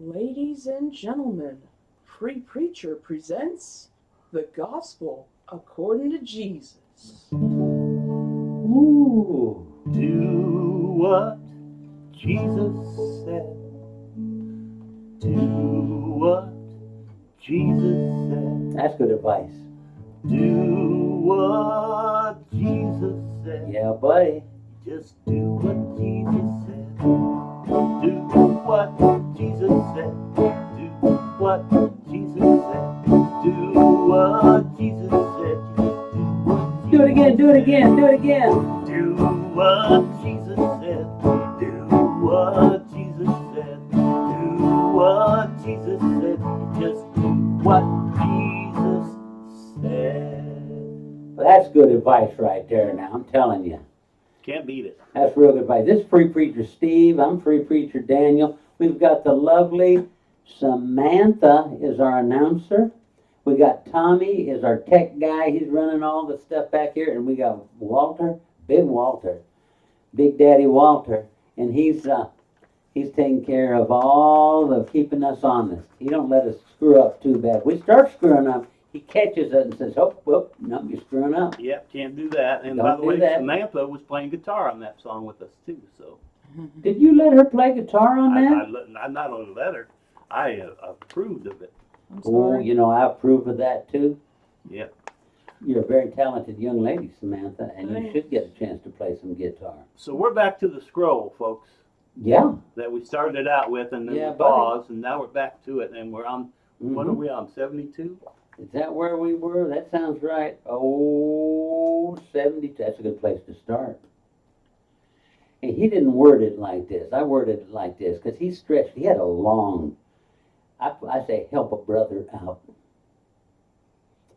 Ladies and gentlemen, Free Preacher presents the Gospel according to Jesus. Ooh. Do what Jesus said. Do what Jesus said. That's good advice. Do what Jesus said. Yeah, buddy. Just do what Jesus said. Do what Jesus said. Do what Jesus said. Do what Jesus said. Just Do it again, do it again, do it again. Do what Jesus said. Do what Jesus said. Do what Jesus said. Just do what Jesus said. Well, that's good advice right there now, I'm telling you. Can't beat it. That's real good advice. This is Free Preacher Steve. I'm Free Preacher Daniel. We've got the lovely Samantha is our announcer. We got Tommy is our tech guy. He's running all the stuff back here. And we got Walter, Big Daddy Walter. And he's taking care of all of keeping us honest. He don't let us screw up too bad. We start screwing up, he catches us and says, oh, no, you're screwing up. Yep, can't do that. And Don't by the do way, that. Samantha was playing guitar on that song with us too. So Did you let her play guitar on that? I not only let her, I approved of it. I'm Oh, sorry. you know, I approve of that too. Yep. You're a very talented young lady, Samantha, and you Thanks. should get a chance to play some guitar. So we're back to the scroll, folks, Yeah. that we started out with, and then Yeah, we buddy. paused, and now we're back to it, and we're on. What are Mhm. we on? 72. Is that where we were? That sounds right. Oh, 70. That's a good place to start. And he didn't word it like this. I worded it like this because he stretched. He had a long, I say, help a brother out.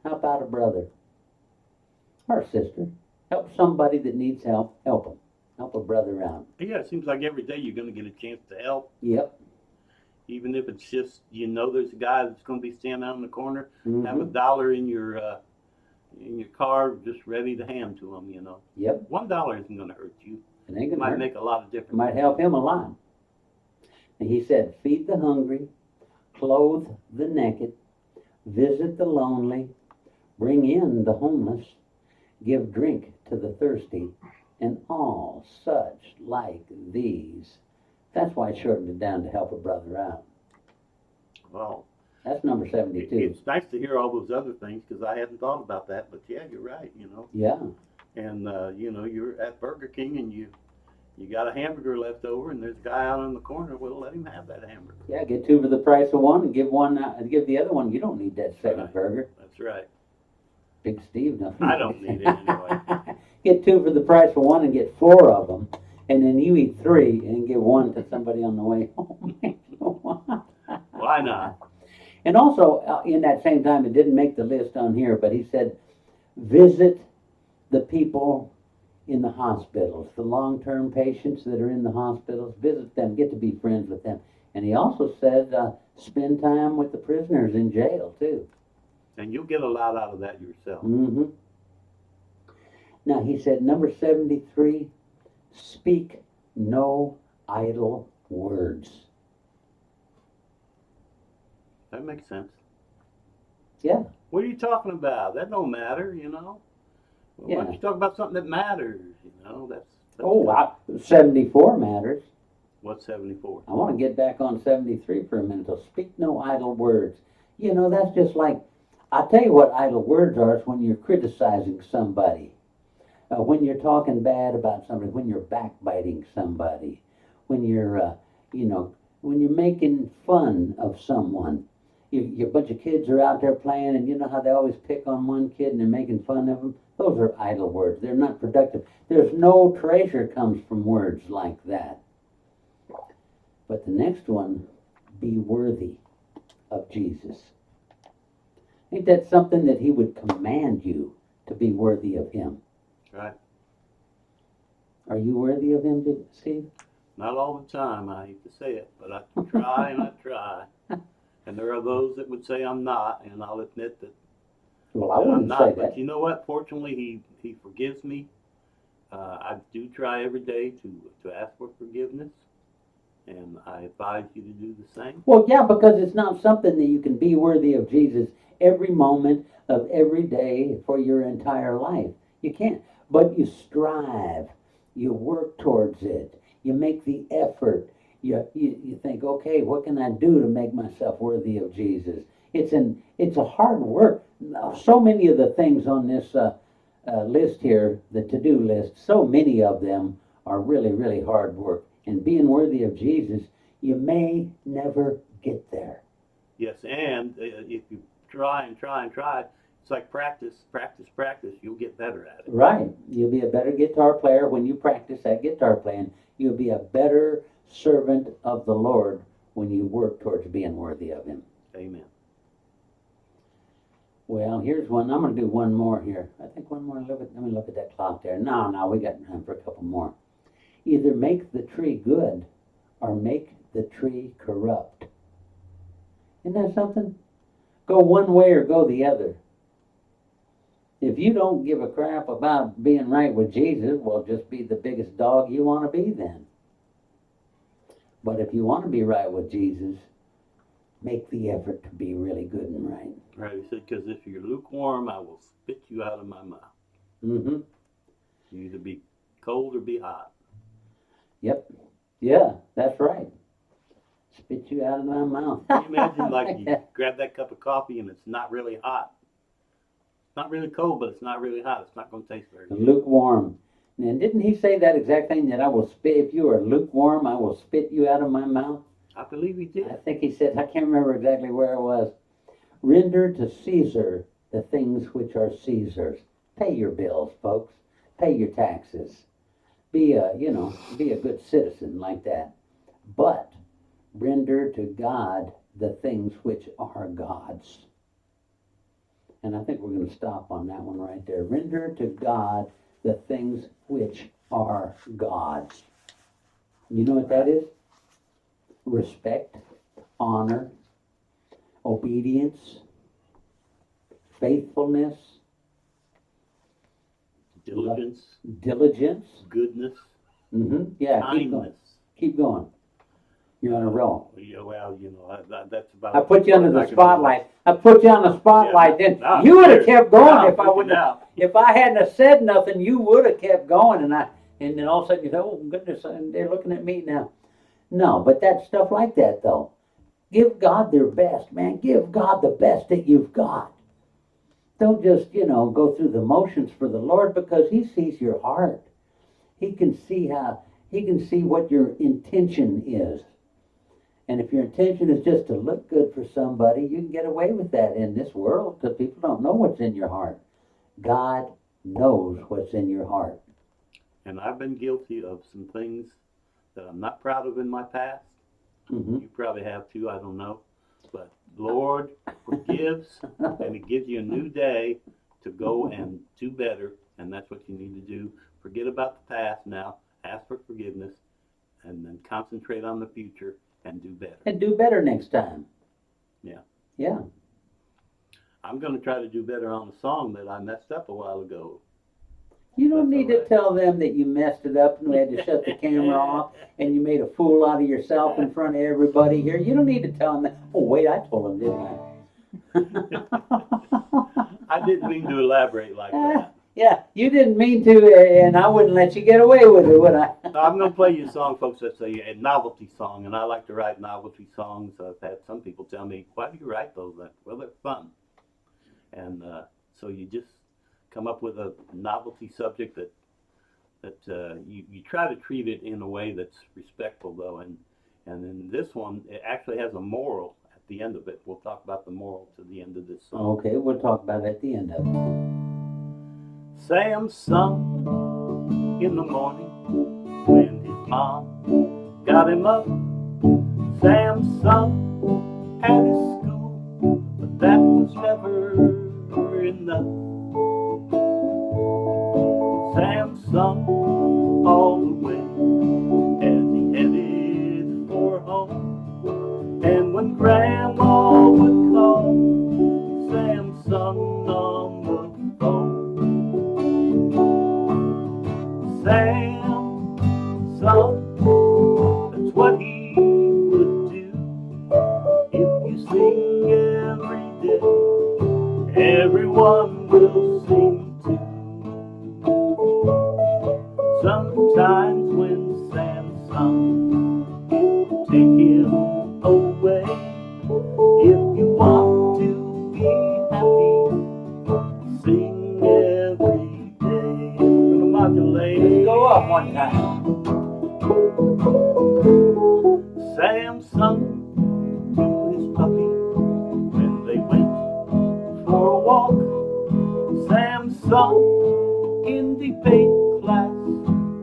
Help out a brother or a sister. Help somebody that needs help. Help them. Help a brother out. Yeah, it seems like every day you're going to get a chance to help, Yep. even if it's just there's a guy that's going to be standing out in the corner, Mhm. have $1 in your car, just ready to hand to him. Yep. $1 isn't going to hurt you. It ain't It gonna might hurt. make a lot of difference. Might help him a lot. And he said, feed the hungry, clothe the naked, visit the lonely, bring in the homeless, give drink to the thirsty, and all such like these. That's why I shortened it down to help a brother out. Well, That's number 72. it's nice to hear all those other things because I hadn't thought about that. But yeah, you're right. Yeah. And you're at Burger King and you got a hamburger left over, and there's a guy out in the corner. Well, let him have that hamburger. Yeah, get two for the price of one and give the other one. You don't need that second Right. burger. That's right. Big Steve, no. I don't need it anyway. Get two for the price of one and get four of them, and then you eat three and give one to somebody on the way home. Why not? And also, in that same time, it didn't make the list on here, but he said, visit the people in the hospitals, the long-term patients that are in the hospitals, visit them, get to be friends with them. And he also said, spend time with the prisoners in jail, too. And you'll get a lot out of that yourself. Mm-hmm. Now, he said, number 73, speak no idle words. That makes sense. Yeah. What are you talking about? That don't matter. Well, why don't Yeah. you talk about something that matters? That's Oh, good. wow. 74 matters. What's 74? I want to get back on 73 for a minute. So speak no idle words. That's just like, I'll tell you what idle words are. It's when you're criticizing somebody, when you're talking bad about somebody, when you're backbiting somebody, when you're, when you're making fun of someone. Your bunch of kids are out there playing, and you know how they always pick on one kid and they're making fun of them? Those are idle words. They're not productive. There's no treasure comes from words like that. But the next one, be worthy of Jesus. Ain't that something that he would command you to be worthy of him? Right. Are you worthy of him, Steve? Not all the time. I hate to say it, but I try and I try. And there are those that would say I'm not, and I'll admit that, Well, I that I'm wouldn't not. say But that. you know what? Fortunately, he forgives me. I do try every day to ask for forgiveness, And I advise you to do the same. Well, yeah, because it's not something that you can be worthy of Jesus every moment of every day for your entire life. You can't. But you strive. You work towards it. You make the effort. You think, okay, what can I do to make myself worthy of Jesus? It's a hard work. So many of the things on this list here, the to-do list, so many of them are really, really hard work. And being worthy of Jesus, you may never get there. Yes, and if you try and try and try, it's like practice, practice, practice. You'll get better at it. Right. You'll be a better guitar player when you practice that guitar playing. You'll be a better servant of the Lord when you work towards being worthy of Him. Amen. Well, here's one. I'm going to do one more here. I think one more. Let me look at that clock there. No, we got time for a couple more. Either make the tree good or make the tree corrupt. Isn't that something? Go one way or go the other. If you don't give a crap about being right with Jesus, well, just be the biggest dog you want to be then. But if you want to be right with Jesus, make the effort to be really good and right. Right. He said, because if you're lukewarm, I will spit you out of my mouth. Mm-hmm. You either be cold or be hot. Yep. Yeah, that's right. Spit you out of my mouth. Can you imagine, like, you grab that cup of coffee and it's not really hot? It's not really cold, but it's not really hot. It's not going to taste very good. Lukewarm. And didn't he say that exact thing, that I will spit, if you are lukewarm, I will spit you out of my mouth? I believe he did. I think he said, I can't remember exactly where it was. Render to Caesar the things which are Caesar's. Pay your bills, folks. Pay your taxes. Be a good citizen like that. But render to God the things which are God's. And I think we're going to stop on that one right there. Render to God the things which are God's. You know what that is? Respect, honor, obedience, faithfulness, diligence, goodness, yeah, kindness. Keep going. You're on a roll. Yeah, well, that's about. I put you under the spotlight. I put you on the spotlight. Yeah, Then no, you would have kept going if I freaking wouldn't. out. If I hadn't have said nothing, you would have kept going. And then all of a sudden you thought, oh goodness, they're looking at me now. No, but that's stuff like that though. Give God their best, man. Give God the best that you've got. Don't just, go through the motions for the Lord, because He sees your heart. He can see what your intention is. And if your intention is just to look good for somebody, you can get away with that in this world, because people don't know what's in your heart. God knows what's in your heart. And I've been guilty of some things that I'm not proud of in my past. Mm-hmm. You probably have too, I don't know. But Lord forgives, and He gives you a new day to go and do better. And that's what you need to do. Forget about the past now. Ask for forgiveness, and then concentrate on the future and do better. And do better next time. Yeah. Yeah. I'm going to try to do better on the song that I messed up a while ago. You don't That's need all to right. tell them that you messed it up and we had to shut the camera off and you made a fool out of yourself in front of everybody here. You don't need to tell them that. Oh, wait, I told them, didn't I? I didn't mean to elaborate like that. Yeah, you didn't mean to, and I wouldn't let you get away with it, would I? I'm going to play you a song, folks, that's a novelty song, and I like to write novelty songs. I've had some people tell me, why do you write those? Well, they're fun. And so you just come up with a novelty subject that you try to treat it in a way that's respectful, though. And then this one, it actually has a moral at the end of it. We'll talk about the moral to the end of this song. Okay, we'll talk about it at the end of it. Sam's son in the morning when his mom got him up. Sam's son at his school, but that was never enough. Sam's son all the way as he headed for home. And when Grandma would call, Sam's son on the phone. Sam, son, that's what he will sing too. Sometimes when Sam's sung, it will take him away. If you want to be happy, sing every day. We're gonna modulate. Let's go up one time. Sam sung to his puppy when they went for a walk. Sam sung in debate class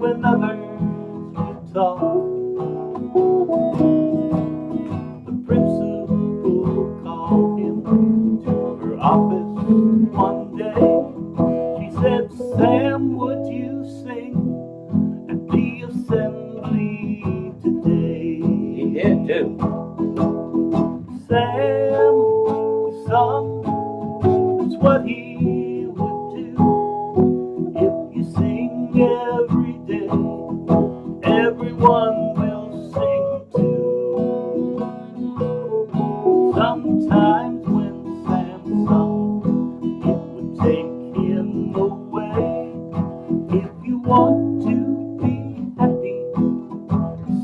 when others would talk. The principal called him to her office one day. She said, Sam, would you sing at the assembly today? He did too. Sam sung, that's what he would do. If you sing every day, everyone will sing too. Sometimes when Sam sung, it would take him away. If you want to be happy,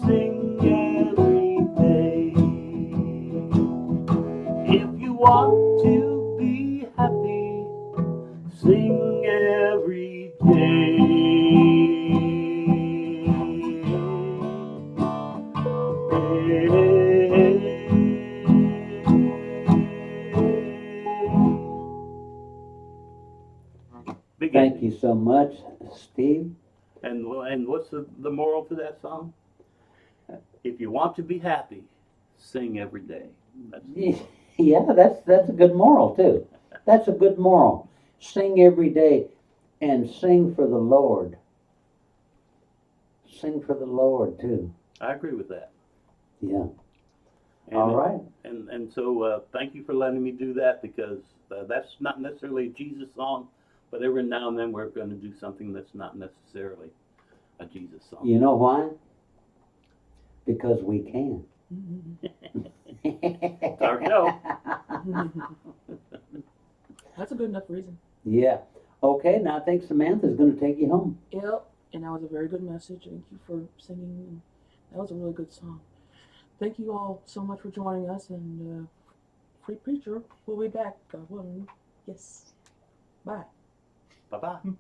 sing every day. If you want to be happy, sing every day. Thank you so much, Steve. And what's the moral to that song? If you want to be happy, sing every day. Yeah, that's a good moral too. That's a good moral. Sing every day and sing for the Lord. Sing for the Lord too. I agree with that. Yeah. And All right. And so thank you for letting me do that, because that's not necessarily a Jesus song, but every now and then we're going to do something that's not necessarily a Jesus song. You know why? Because we can. There we go. That's a good enough reason. Yeah. Okay, now I think Samantha's going to take you home. Yep, and that was a very good message. Thank you for singing. That was a really good song. Thank you all so much for joining us, and Free Preacher will be back. God willing. Yes. Bye. Bye-bye.